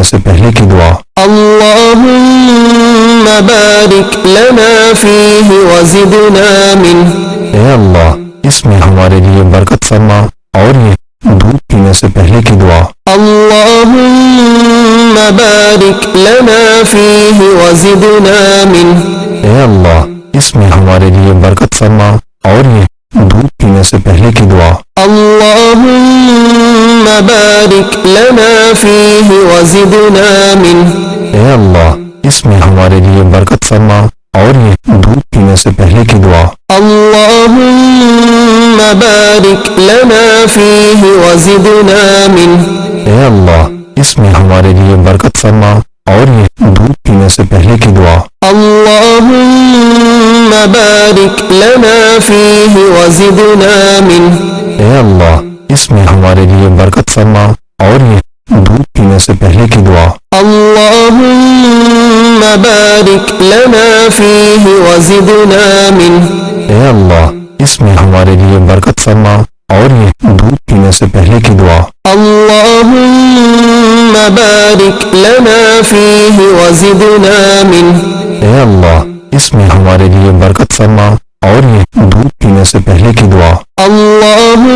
سے پہلے کی دعا۔ اللہم بارک لنا فیہ وزدنا منہ۔ اے اللہ اس میں ہمارے لیے برکت فرما اور یہ دودھ پینے سے پہلے کی دعا۔ اللہم بارک لنا فیہ وزدنا منہ۔ اے اللہ اس میں ہمارے لیے برکت فرما اور یہ دودھ پینے سے پہلے کی دعا۔ اللہم بارک لنا فیہ وزدنا منہ۔ اے اللہ اس میں ہمارے لیے برکت فرما اور یہ دودھ پینے سے پہلے کی دعا۔ اللہم بارک لنا فیہ وزدنا منہ۔ اے اللہ اس میں ہمارے لیے برکت فرما اور یہ دودھ پینے سے پہلے کی دعا۔ اللہم بارک لنا فیہ وزدنا منہ۔ اے اللہ اس میں ہمارے لیے برکت فرما اور یہ دودھ پینے سے پہلے کی دعا۔ اللہم بارک لنا فیہ وزدنا منہ۔ اے اللہ اس میں ہمارے لیے برکت فرما اور یہ دودھ پینے سے پہلے کی دعا۔ اللہم بارک لنا فیہ وزدنا منہ۔ اے اللہ اس میں ہمارے لیے برکت فرما اور یہ دودھ پینے سے پہلے کی دعا۔ اللہم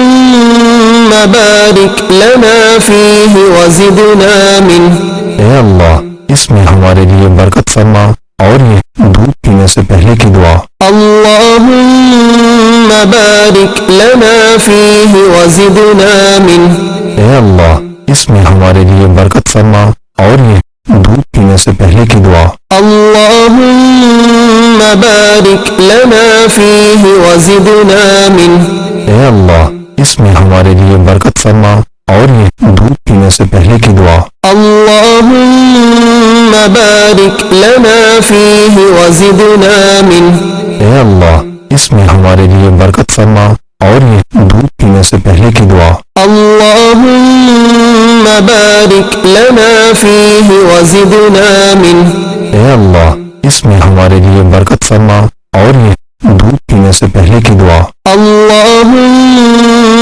بارک لنا فیہ وزدنا منہ۔ اے اللہ اس میں ہمارے لیے برکت فرما اور یہ دودھ پینے سے پہلے کی دعا۔ اللہم بارک لنا فیہ وزدنا منہ۔ اے اللہ اس میں ہمارے لیے برکت فرما اور یہ دودھ پینے سے پہلے کی دعا۔ اللہم بارک لنا فیہ وزدنا منہ۔ اے اللہ اس میں ہمارے لیے برکت فرما اور یہ دودھ پینے سے پہلے کی دعا۔ اللہم بارک لنا فیہ وزدنا منہ۔ اے اللہ اس میں ہمارے لیے برکت فرما اور یہ دودھ پینے سے پہلے کی دعا۔ اللہم بارک لنا فیہ وزدنا منہ۔ اے اللہ اس میں ہمارے لیے برکت فرما اور یہ دودھ پینے سے پہلے کی دعا۔ اللہم بارک لنا فیہ وزدنا منہ۔ اے اللہ اس میں ہمارے لیے برکت فرما اور یہ دودھ پینے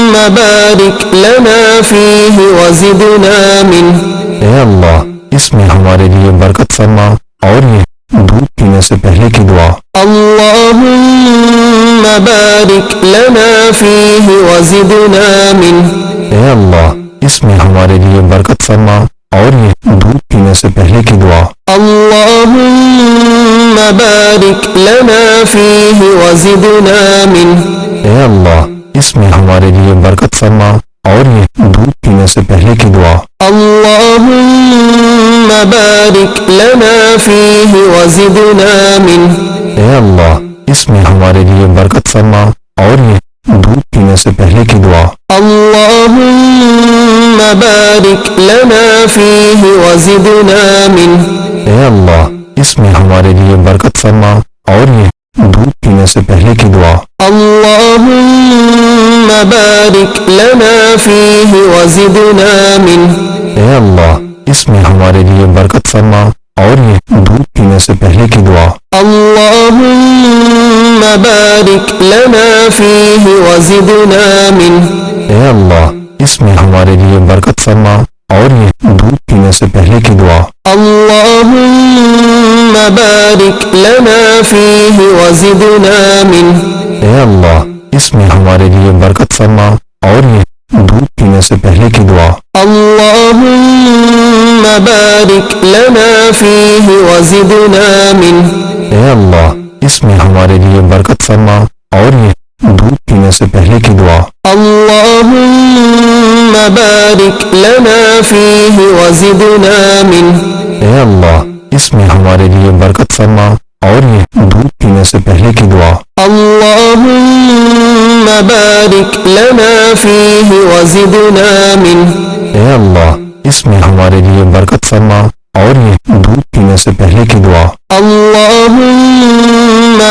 سے پہلے کی دعا۔ اللہم بارک لنا فیہ وزدنا منہ۔ اے اللہ اس میں ہمارے لیے برکت فرما اور یہ دودھ پینے سے پہلے کی دعا۔ اللہم بارک لنا فیہ وزدنا منہ۔ اے اللہ اس میں ہمارے لیے برکت فرما اور یہ دودھ پینے سے پہلے کی دعا۔ اللہم بارک لنا فیہ وزدنا منہ۔ اے اللہ اس میں ہمارے لیے برکت فرما اور یہ دودھ پینے سے پہلے کی دعا۔ اللہم بارک لنا فیہ وزدنا منہ۔ اے اللہ اس میں ہمارے لیے برکت فرما اور یہ دودھ پینے سے پہلے کی دعا۔ اللہم بارک لنا فیہ وزدنا منہ۔ اے اللہ اس میں ہمارے لیے برکت فرما اور یہ دودھ پینے سے پہلے کی دعا۔ اللہم بارک لنا فیہ وزدنا منہ۔ اے اللہ اس میں ہمارے لیے برکت فرما اور یہ دودھ پینے سے پہلے کی دعا۔ اللہم بارک لنا فیہ وزدنا منہ۔ اے اللہ اس میں ہمارے لیے برکت فرما اور یہ دودھ پینے سے پہلے کی دعا۔ اللہم بارک لنا فیہ وزدنا منہ۔ اے اللہ اس میں ہمارے لیے برکت فرما اور یہ دودھ پینے سے پہلے کی دعا۔ اللہم بارک لنا فیہ وزدنا منہ۔ اے اللہ اس میں ہمارے لیے برکت فرما اور یہ دودھ پینے سے پہلے کی دعا۔ اللہم بارک لنا فیہ وزدنا منہ۔ اے اللہ اس میں ہمارے لیے برکت فرما اور یہ دودھ پینے سے پہلے کی دعا۔ اللہم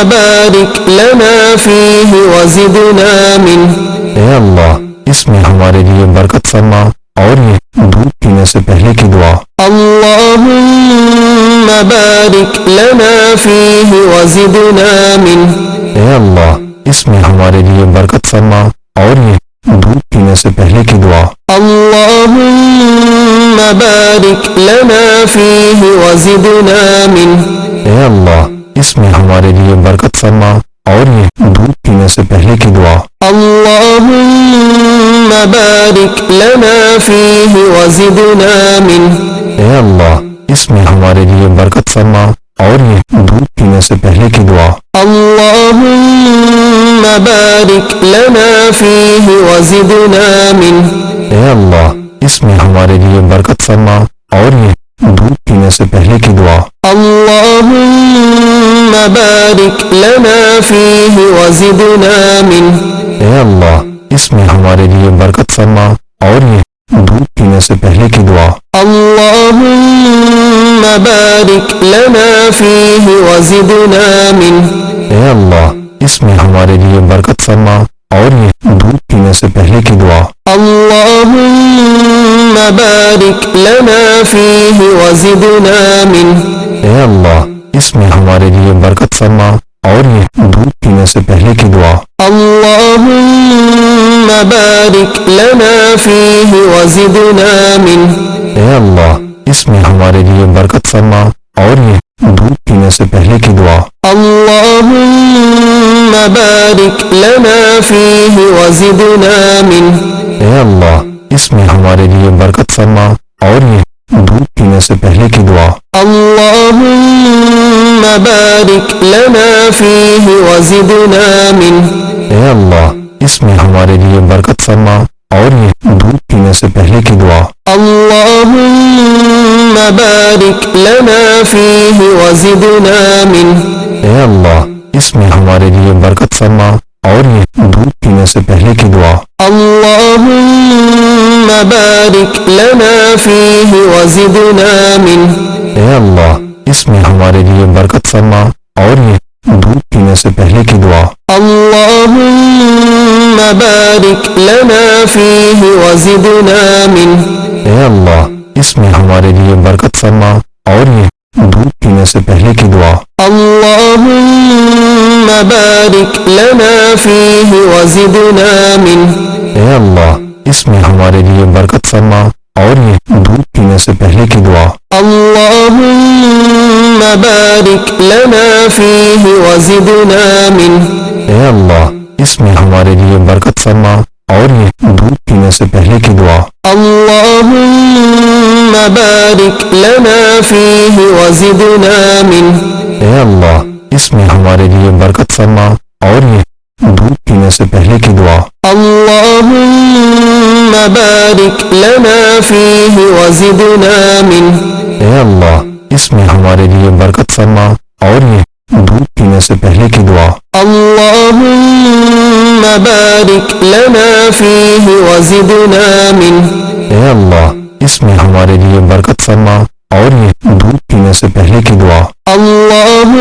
بارک لنا فیہ وزدنا منہ۔ اے اللہ اس میں ہمارے لیے برکت فرما اور یہ دودھ پینے سے پہلے کی دعا۔ اللہم بارک لنا فیہ وزدنا منہ۔ اے اللہ اس میں ہمارے لیے برکت فرما اور یہ دودھ پینے سے پہلے کی دعا۔ اللہم بارک لنا وزدنا منه اے اللہ اس میں ہمارے لیے برکت فرما اور یہ دودھ پینے سے پہلے کی دعا اللهم بارك لنا فيه وزدنا منه اے اللہ اس میں ہمارے لیے برکت فرما اور یہ دودھ پینے سے پہلے کی دعا اللهم بارك لنا فيه وزدنا منه اے اللہ اس میں ہمارے لیے برکت فرما اور یہ دودھ پینے سے پہلے کی دعا اللهم بارك لنا فيه وزدنا منه اے اللہ اس میں ہمارے لیے برکت فرما اور یہ دودھ پینے سے پہلے کی دعا اللهم بارك لنا فيه وزدنا منه اے اللہ اس میں ہمارے لیے برکت فرما اور یہ دودھ پینے سے پہلے کی دعا اللهم بارك لنا فيه وزدنا منه اے اللہ اس میں ہمارے لیے برکت فرما اور یہ دودھ پینے سے پہلے کی دعا اللهم بارك لنا فيه وزدنا منه اے اللہ اس میں ہمارے لیے برکت فرما اور یہ دودھ پینے سے پہلے کی دعا اللهم بارك لنا فيه وزدنا منه اے اللہ اس میں ہمارے لیے برکت فرما اور یہ دودھ پینے سے پہلے کی دعا اللهم بارك لنا فيه وزدنا منه اے اللہ اس میں ہمارے لیے برکت فرما اور یہ دودھ پینے سے پہلے کی دعا اللهم بارك لنا فيه وزدنا منه اے اللہ اس میں ہمارے لیے برکت فرما اور یہ دودھ پینے سے پہلے کی دعا اللهم بارك لنا فيه وزدنا منه اے اللہ اس میں ہمارے لیے برکت فرما اور یہ دودھ پینے سے پہلے کی دعا اللهم بارك لنا فيه وزدنا منه اے اللہ اس میں ہمارے لیے برکت فرما اور یہ دودھ پینے سے پہلے کی دعا اللهم بارك لنا فيه وزدنا منه اے اللہ اس میں ہمارے لیے برکت فرما اور یہ دودھ پینے سے پہلے کی دعا اللهم بارك لنا فيه وزدنا منه اے اللہ اس میں ہمارے لیے برکت فرما اور یہ دودھ پینے سے پہلے کی دعا اللهم بارك لنا فيه وزدنا منه اے اللہ اس میں ہمارے لیے برکت فرما اور یہ دودھ پینے سے پہلے کی دعا اللهم بارك لنا فيه وزدنا منه اے اللہ اس میں ہمارے لیے برکت فرما اور یہ دودھ پینے سے پہلے کی دعا اللهم بارك لنا فيه وزدنا منه اے اللہ اس میں ہمارے لیے برکت فرما اور یہ دودھ پینے سے پہلے کی دعا اللهم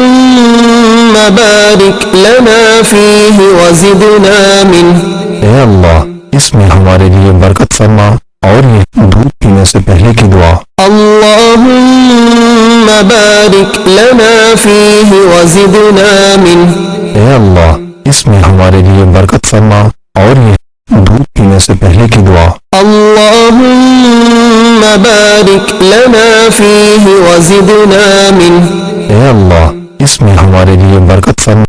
بارك لنا فيه وزدنا منه اے اللہ اس میں ہمارے لیے برکت فرما اور یہ دودھ پینے سے پہلے کی دعا اللهم بارك لنا فيه وزدنا منه اے اللہ اس میں ہمارے لیے برکت فرما اور یہ دودھ پینے سے پہلے کی دعا اللهم بارك لنا فيه وزدنا منه اے اللہ اس میں ہمارے لیے برکت فرما